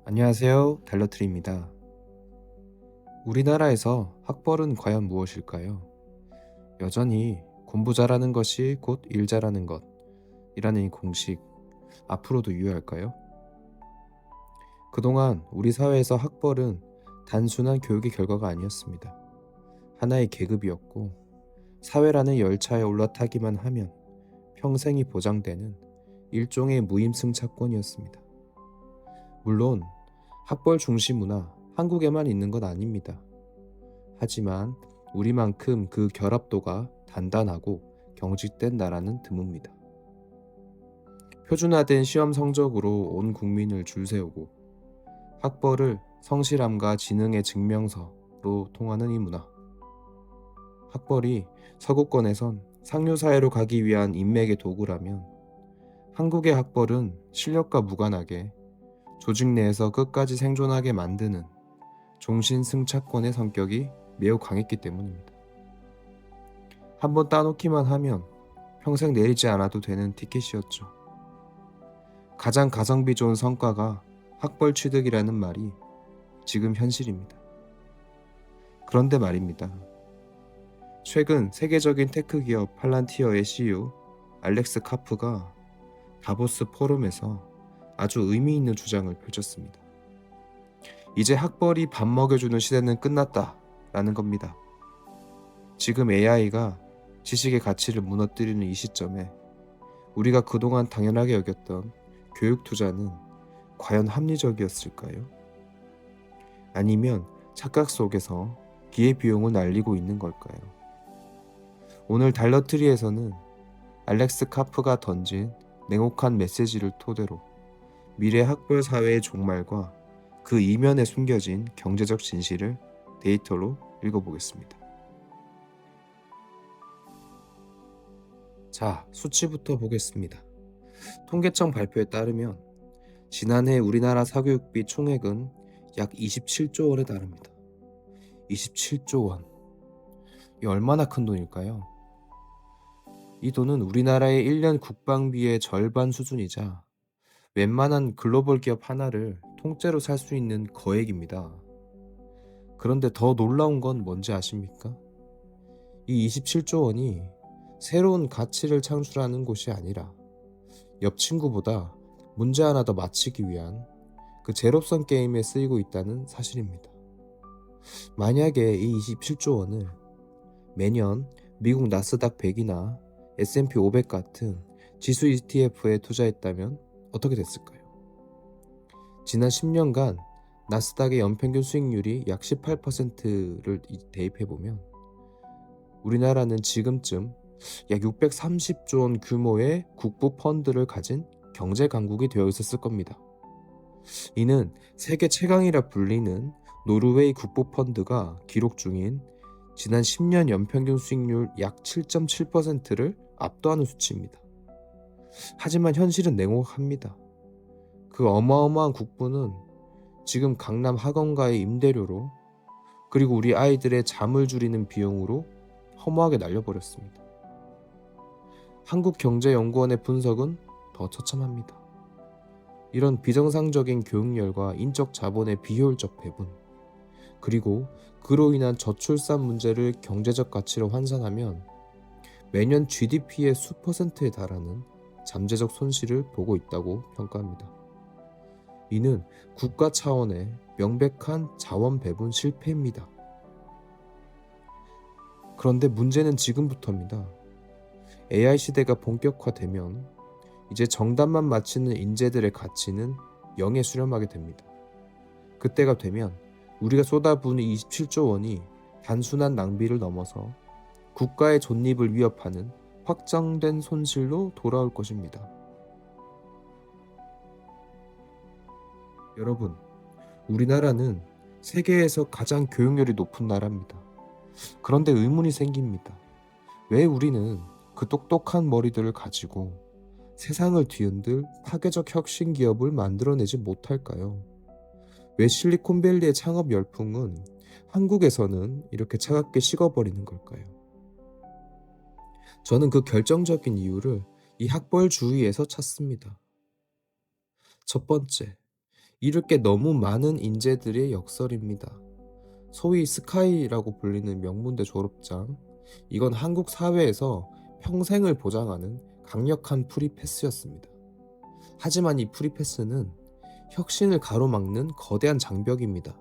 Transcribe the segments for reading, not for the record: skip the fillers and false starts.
안녕하세요. 달러트리입니다. 우리나라에서 학벌은 과연 무엇일까요? 여전히 공부 잘하는 것이 곧 일 잘하는 것이라는 이 공식, 앞으로도 유효할까요? 그동안 우리 사회에서 학벌은 단순한 교육의 결과가 아니었습니다. 하나의 계급이었고, 사회라는 열차에 올라타기만 하면 평생이 보장되는 일종의 무임승차권이었습니다. 물론 학벌 중시 문화, 한국에만 있는 건 아닙니다. 하지만 우리만큼 그 결합도가 단단하고 경직된 나라는 드뭅니다. 표준화된 시험 성적으로 온 국민을 줄세우고 학벌을 성실함과 지능의 증명서로 통하는 이 문화. 학벌이 서구권에선 상류사회로 가기 위한 인맥의 도구라면 한국의 학벌은 실력과 무관하게 조직 내에서 끝까지 생존하게 만드는 종신승차권의 성격이 매우 강했기 때문입니다. 한번 따놓기만 하면 평생 내리지 않아도 되는 티켓이었죠. 가장 가성비 좋은 성과가 학벌 취득이라는 말이 지금 현실입니다. 그런데 말입니다. 최근 세계적인 테크 기업 팔란티어의 CEO 알렉스 카프가 다보스 포럼에서 아주 의미 있는 주장을 펼쳤습니다. 이제 학벌이 밥 먹여주는 시대는 끝났다 라는 겁니다. 지금 AI가 지식의 가치를 무너뜨리는 이 시점에 우리가 그동안 당연하게 여겼던 교육 투자는 과연 합리적이었을까요? 아니면 착각 속에서 기회비용을 날리고 있는 걸까요? 오늘 달러트리에서는 알렉스 카프가 던진 냉혹한 메시지를 토대로 미래 학벌 사회의 종말과 그 이면에 숨겨진 경제적 진실을 데이터로 읽어보겠습니다. 자, 수치부터 보겠습니다. 통계청 발표에 따르면 지난해 우리나라 사교육비 총액은 약 27조 원에 달합니다. 27조 원. 이 얼마나 큰 돈일까요? 이 돈은 우리나라의 1년 국방비의 절반 수준이자 웬만한 글로벌 기업 하나를 통째로 살 수 있는 거액입니다. 그런데 더 놀라운 건 뭔지 아십니까? 이 27조 원이 새로운 가치를 창출하는 곳이 아니라 옆 친구보다 문제 하나 더 맞히기 위한 그 제로섬 게임에 쓰이고 있다는 사실입니다. 만약에 이 27조 원을 매년 미국 나스닥 100이나 S&P 500 같은 지수 ETF에 투자했다면 어떻게 됐을까요? 지난 10년간 나스닥의 연평균 수익률이 약 18%를 대입해보면 우리나라는 지금쯤 약 630조 원 규모의 국부 펀드를 가진 경제 강국이 되어 있었을 겁니다. 이는 세계 최강이라 불리는 노르웨이 국부 펀드가 기록 중인 지난 10년 연평균 수익률 약 7.7%를 압도하는 수치입니다. 하지만 현실은 냉혹합니다. 그 어마어마한 국부는 지금 강남 학원가의 임대료로 그리고 우리 아이들의 잠을 줄이는 비용으로 허무하게 날려버렸습니다. 한국경제연구원의 분석은 더 처참합니다. 이런 비정상적인 교육열과 인적 자본의 비효율적 배분, 그리고 그로 인한 저출산 문제를 경제적 가치로 환산하면 매년 GDP의 수퍼센트에 달하는 잠재적 손실을 보고 있다고 평가합니다. 이는 국가 차원의 명백한 자원 배분 실패입니다. 그런데 문제는 지금부터입니다. AI 시대가 본격화되면 이제 정답만 맞히는 인재들의 가치는 영에 수렴하게 됩니다. 그때가 되면 우리가 쏟아부은 27조 원이 단순한 낭비를 넘어서 국가의 존립을 위협하는 확정된 손실로 돌아올 것입니다. 여러분, 우리나라는 세계에서 가장 교육열이 높은 나라입니다. 그런데 의문이 생깁니다. 왜 우리는 그 똑똑한 머리들을 가지고 세상을 뒤흔들 파괴적 혁신 기업을 만들어내지 못할까요? 왜 실리콘밸리의 창업 열풍은 한국에서는 이렇게 차갑게 식어버리는 걸까요? 저는 그 결정적인 이유를 이 학벌주의에서 찾습니다. 첫 번째, 이룰 게 너무 많은 인재들의 역설입니다. 소위 스카이라고 불리는 명문대 졸업장. 이건 한국 사회에서 평생을 보장하는 강력한 프리패스였습니다. 하지만 이 프리패스는 혁신을 가로막는 거대한 장벽입니다.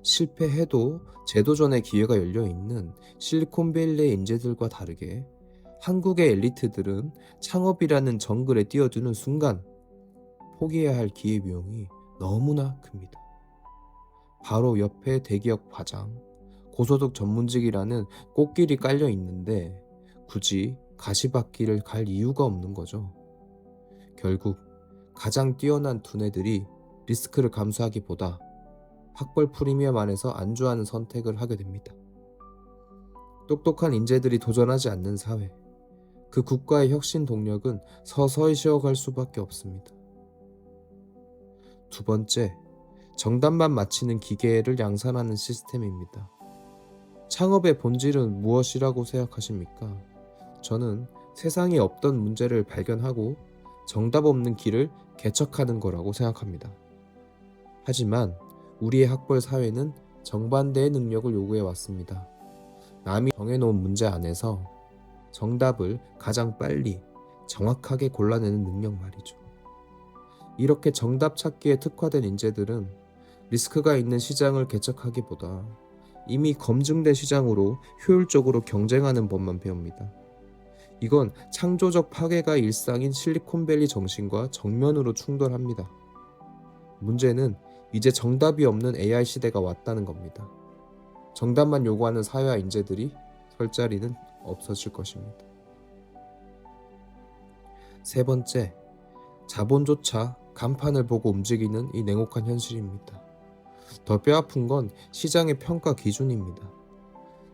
실패해도 재도전의 기회가 열려 있는 실리콘밸리의 인재들과 다르게 한국의 엘리트들은 창업이라는 정글에 뛰어드는 순간 포기해야 할 기회비용이 너무나 큽니다. 바로 옆에 대기업 과장, 고소득 전문직이라는 꽃길이 깔려 있는데 굳이 가시밭길을 갈 이유가 없는 거죠. 결국 가장 뛰어난 두뇌들이 리스크를 감수하기보다 학벌 프리미엄 안에서 안주하는 선택을 하게 됩니다. 똑똑한 인재들이 도전하지 않는 사회, 그 국가의 혁신 동력은 서서히 쉬어갈 수밖에 없습니다. 두 번째, 정답만 맞히는 기계를 양산하는 시스템입니다. 창업의 본질은 무엇이라고 생각하십니까? 저는 세상에 없던 문제를 발견하고 정답 없는 길을 개척하는 거라고 생각합니다. 하지만 우리의 학벌 사회는 정반대의 능력을 요구해 왔습니다. 남이 정해놓은 문제 안에서 정답을 가장 빨리 정확하게 골라내는 능력 말이죠. 이렇게 정답 찾기에 특화된 인재들은 리스크가 있는 시장을 개척하기보다 이미 검증된 시장으로 효율적으로 경쟁하는 법만 배웁니다. 이건 창조적 파괴가 일상인 실리콘밸리 정신과 정면으로 충돌합니다. 문제는 이제 정답이 없는 AI 시대가 왔다는 겁니다. 정답만 요구하는 사회와 인재들이 설 자리는 없어질 것입니다. 세 번째, 자본조차 간판을 보고 움직이는 이 냉혹한 현실입니다. 더 뼈아픈 건 시장의 평가 기준입니다.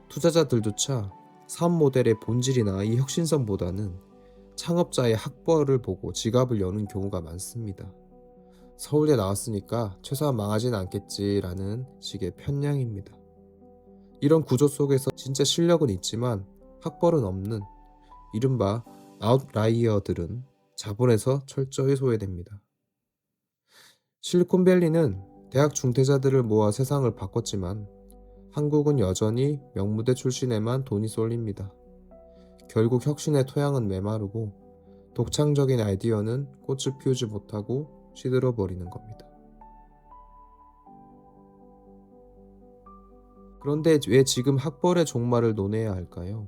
투자자들조차 사업 모델의 본질이나 이 혁신성보다는 창업자의 학벌을 보고 지갑을 여는 경우가 많습니다. 서울대 나왔으니까 최소한 망하진 않겠지라는 식의 편향입니다. 이런 구조 속에서 진짜 실력은 있지만 학벌은 없는 이른바 아웃라이어들은 자본에서 철저히 소외됩니다. 실리콘밸리는 대학 중퇴자들을 모아 세상을 바꿨지만 한국은 여전히 명문대 출신에만 돈이 쏠립니다. 결국 혁신의 토양은 메마르고 독창적인 아이디어는 꽃을 피우지 못하고 시들어버리는 겁니다. 그런데 왜 지금 학벌의 종말을 논해야 할까요?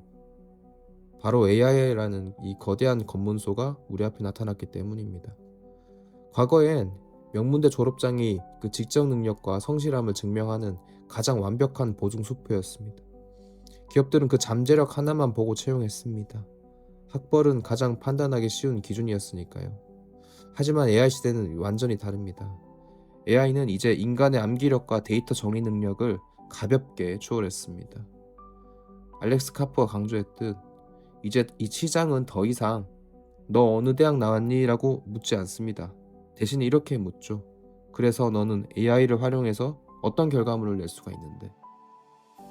바로 AI라는 이 거대한 검문소가 우리 앞에 나타났기 때문입니다. 과거엔 명문대 졸업장이 그 직접 능력과 성실함을 증명하는 가장 완벽한 보증 수표였습니다. 기업들은 그 잠재력 하나만 보고 채용했습니다. 학벌은 가장 판단하기 쉬운 기준이었으니까요. 하지만 AI 시대는 완전히 다릅니다. AI는 이제 인간의 암기력과 데이터 정리 능력을 가볍게 초월했습니다. 알렉스 카퍼가 강조했듯 이제 이 시장은 더 이상 너 어느 대학 나왔니? 라고 묻지 않습니다. 대신 이렇게 묻죠. 그래서 너는 AI를 활용해서 어떤 결과물을 낼 수가 있는데.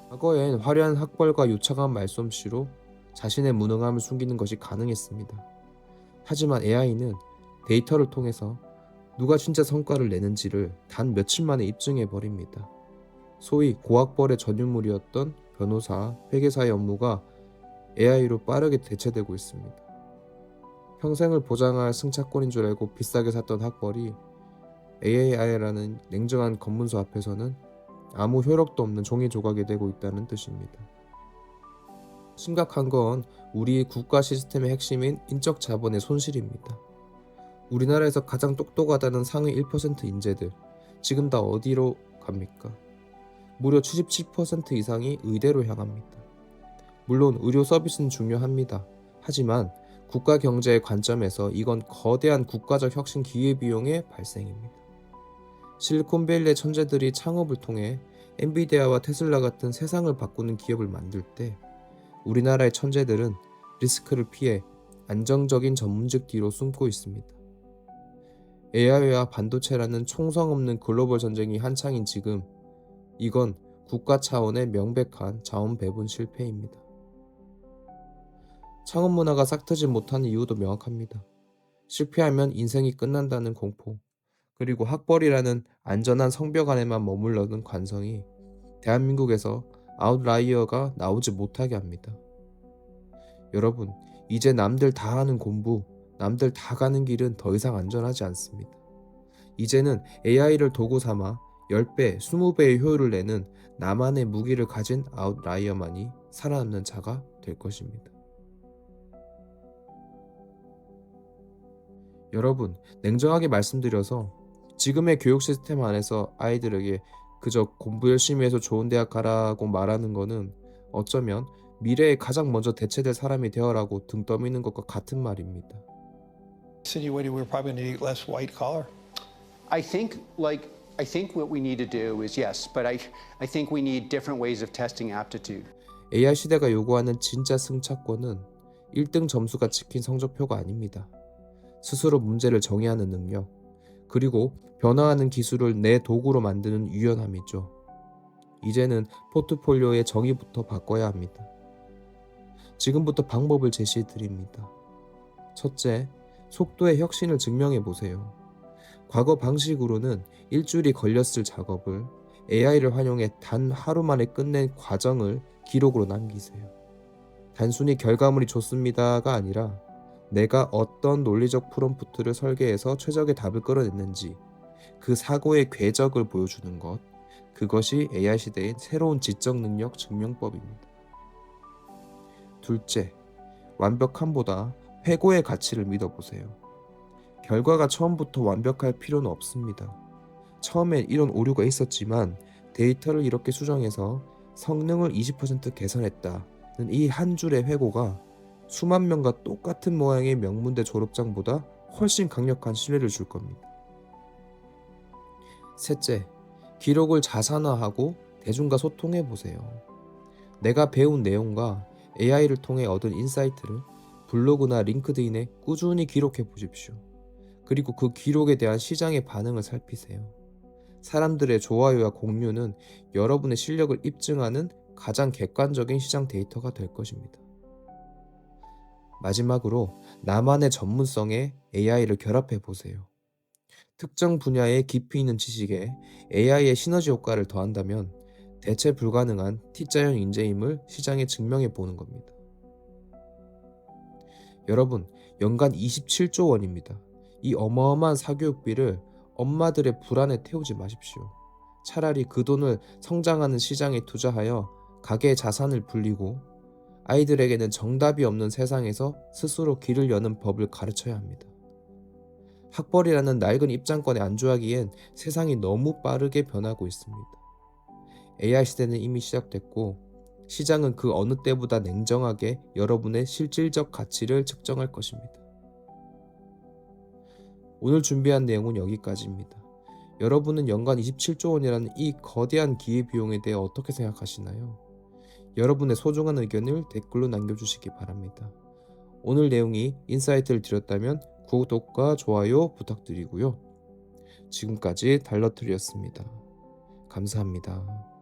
과거엔 화려한 학벌과 유창한 말솜씨로 자신의 무능함을 숨기는 것이 가능했습니다. 하지만 AI는 데이터를 통해서 누가 진짜 성과를 내는지를 단 며칠 만에 입증해버립니다. 소위 고학벌의 전유물이었던 변호사, 회계사의 업무가 AI로 빠르게 대체되고 있습니다. 평생을 보장할 승차권인 줄 알고 비싸게 샀던 학벌이 AI라는 냉정한 검문소 앞에서는 아무 효력도 없는 종이 조각이 되고 있다는 뜻입니다. 심각한 건 우리 국가 시스템의 핵심인 인적 자본의 손실입니다. 우리나라에서 가장 똑똑하다는 상위 1% 인재들, 지금 다 어디로 갑니까? 무려 77% 이상이 의대로 향합니다. 물론 의료 서비스는 중요합니다. 하지만 국가 경제의 관점에서 이건 거대한 국가적 혁신 기회비용의 발생입니다. 실리콘밸리의 천재들이 창업을 통해 엔비디아와 테슬라 같은 세상을 바꾸는 기업을 만들 때 우리나라의 천재들은 리스크를 피해 안정적인 전문직 뒤로 숨고 있습니다. AI와 반도체라는 총성 없는 글로벌 전쟁이 한창인 지금 이건 국가 차원의 명백한 자원 배분 실패입니다. 창업 문화가 싹트지 못하는 이유도 명확합니다. 실패하면 인생이 끝난다는 공포. 그리고 학벌이라는 안전한 성벽 안에만 머물러든 관성이 대한민국에서 아웃라이어가 나오지 못하게 합니다. 여러분, 이제 남들 다 하는 공부, 남들 다 가는 길은 더 이상 안전하지 않습니다. 이제는 AI를 도구 삼아 10배, 20배의 효율을 내는 나만의 무기를 가진 아웃라이어만이 살아남는 자가 될 것입니다. 여러분, 냉정하게 말씀드려서 지금의 교육 시스템 안에서 아이들에게 그저 공부 열심히 해서 좋은 대학 가라고 말하는 거는 어쩌면 미래에 가장 먼저 대체될 사람이 되어라고 등 떠미는 것과 같은 말입니다. Insinuating we're probably going to need less white collar. I think what we need to do is yes, but I think we need different ways of testing aptitude. AI 시대가 요구하는 진짜 승차권은 1등 점수가 찍힌 성적표가 아닙니다. 스스로 문제를 정의하는 능력, 그리고 변화하는 기술을 내 도구로 만드는 유연함이죠. 이제는 포트폴리오의 정의부터 바꿔야 합니다. 지금부터 방법을 제시해 드립니다. 첫째, 속도의 혁신을 증명해 보세요. 과거 방식으로는 일주일이 걸렸을 작업을 AI를 활용해 단 하루 만에 끝낸 과정을 기록으로 남기세요. 단순히 결과물이 좋습니다가 아니라 내가 어떤 논리적 프롬프트를 설계해서 최적의 답을 끌어냈는지 그 사고의 궤적을 보여주는 것, 그것이 AI 시대의 새로운 지적 능력 증명법입니다. 둘째, 완벽함보다 회고의 가치를 믿어보세요. 결과가 처음부터 완벽할 필요는 없습니다. 처음엔 이런 오류가 있었지만 데이터를 이렇게 수정해서 성능을 20% 개선했다는 이 한 줄의 회고가 수만 명과 똑같은 모양의 명문대 졸업장보다 훨씬 강력한 신뢰를 줄 겁니다. 셋째, 기록을 자산화하고 대중과 소통해 보세요. 내가 배운 내용과 AI를 통해 얻은 인사이트를 블로그나 링크드인에 꾸준히 기록해 보십시오. 그리고 그 기록에 대한 시장의 반응을 살피세요. 사람들의 좋아요와 공유는 여러분의 실력을 입증하는 가장 객관적인 시장 데이터가 될 것입니다. 마지막으로 나만의 전문성에 AI를 결합해 보세요. 특정 분야의 깊이 있는 지식에 AI의 시너지 효과를 더한다면 대체 불가능한 T자형 인재임을 시장에 증명해 보는 겁니다. 여러분, 연간 27조 원입니다. 이 어마어마한 사교육비를 엄마들의 불안에 태우지 마십시오. 차라리 그 돈을 성장하는 시장에 투자하여 가계의 자산을 불리고 아이들에게는 정답이 없는 세상에서 스스로 길을 여는 법을 가르쳐야 합니다. 학벌이라는 낡은 입장권에 안주하기엔 세상이 너무 빠르게 변하고 있습니다. AI 시대는 이미 시작됐고 시장은 그 어느 때보다 냉정하게 여러분의 실질적 가치를 측정할 것입니다. 오늘 준비한 내용은 여기까지입니다. 여러분은 연간 27조 원이라는 이 거대한 기회비용에 대해 어떻게 생각하시나요? 여러분의 소중한 의견을 댓글로 남겨주시기 바랍니다. 오늘 내용이 인사이트를 드렸다면 구독과 좋아요 부탁드리고요. 지금까지 달러트리였습니다. 감사합니다.